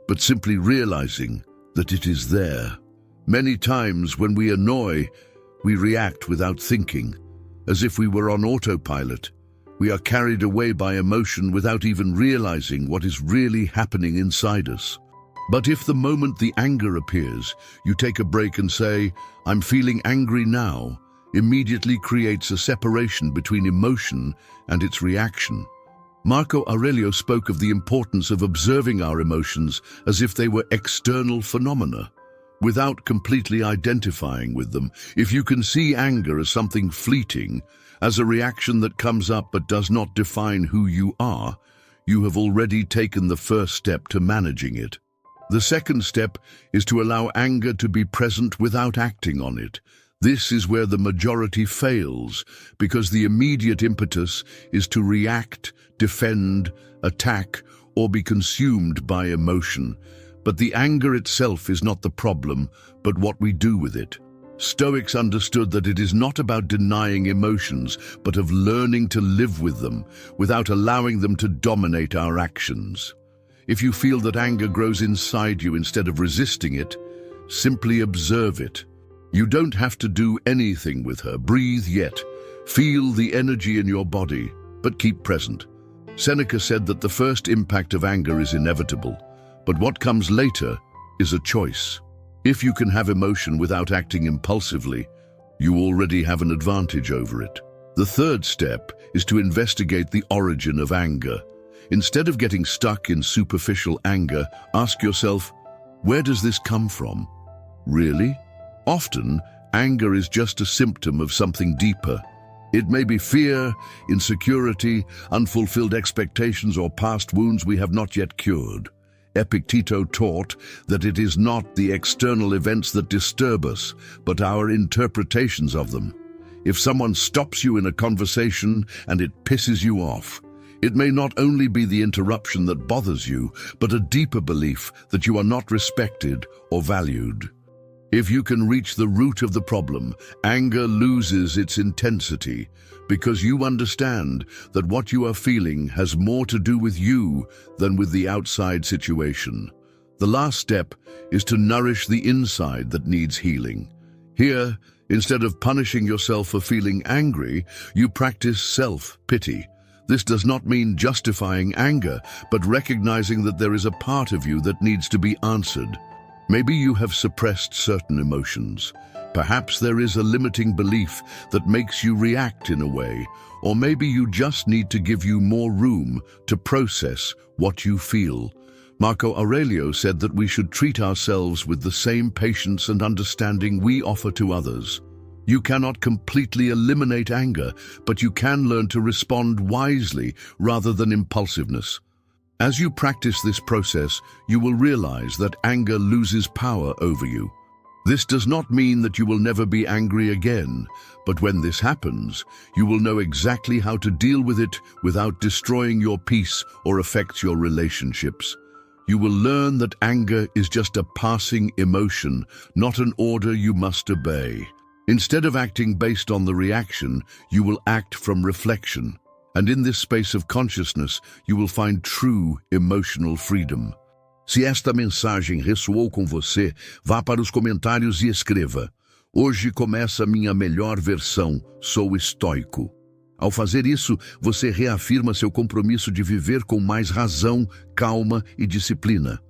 but simply realizing that it is there. Many times when we annoy, we react without thinking, as if we were on autopilot. We are carried away by emotion without even realizing what is really happening inside us. But if the moment the anger appears, you take a break and say, "I'm feeling angry now," immediately creates a separation between emotion and its reaction. Marcus Aurelius spoke of the importance of observing our emotions as if they were external phenomena, without completely identifying with them. If you can see anger as something fleeting, as a reaction that comes up but does not define who you are, you have already taken the first step to managing it. The second step is to allow anger to be present without acting on it. This is where the majority fails, because the immediate impetus is to react, defend, attack, or be consumed by emotion. But the anger itself is not the problem, but what we do with it. Stoics understood that it is not about denying emotions, but of learning to live with them without allowing them to dominate our actions. If you feel that anger grows inside you instead of resisting it, simply observe it. You don't have to do anything with her. Breathe yet. Feel the energy in your body, but keep present. Seneca said that the first impact of anger is inevitable, but what comes later is a choice. If you can have emotion without acting impulsively, you already have an advantage over it. The third step is to investigate the origin of anger. Instead of getting stuck in superficial anger, ask yourself, where does this come from? Really? Often, anger is just a symptom of something deeper. It may be fear, insecurity, unfulfilled expectations, or past wounds we have not yet cured. Epictetus taught that it is not the external events that disturb us, but our interpretations of them. If someone stops you in a conversation and it pisses you off, it may not only be the interruption that bothers you, but a deeper belief that you are not respected or valued. If you can reach the root of the problem, anger loses its intensity because you understand that what you are feeling has more to do with you than with the outside situation. The last step is to nourish the inside that needs healing. Here, instead of punishing yourself for feeling angry, you practice self-pity. This does not mean justifying anger, but recognizing that there is a part of you that needs to be answered. Maybe you have suppressed certain emotions. Perhaps there is a limiting belief that makes you react in a way, or maybe you just need to give you more room to process what you feel. Marcus Aurelius said that we should treat ourselves with the same patience and understanding we offer to others. You cannot completely eliminate anger, but you can learn to respond wisely rather than impulsiveness. As you practice this process, you will realize that anger loses power over you. This does not mean that you will never be angry again, but when this happens, you will know exactly how to deal with it without destroying your peace or affect your relationships. You will learn that anger is just a passing emotion, not an order you must obey. Instead of acting based on the reaction, you will act from reflection. And in this space of consciousness, you will find true emotional freedom. Se esta mensagem ressoou com você, vá para os comentários e escreva: hoje começa minha melhor versão, sou estoico. Ao fazer isso, você reafirma seu compromisso de viver com mais razão, calma e disciplina.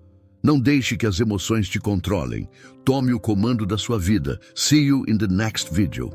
Não deixe que as emoções te controlem. Tome o comando da sua vida. See you in the next video.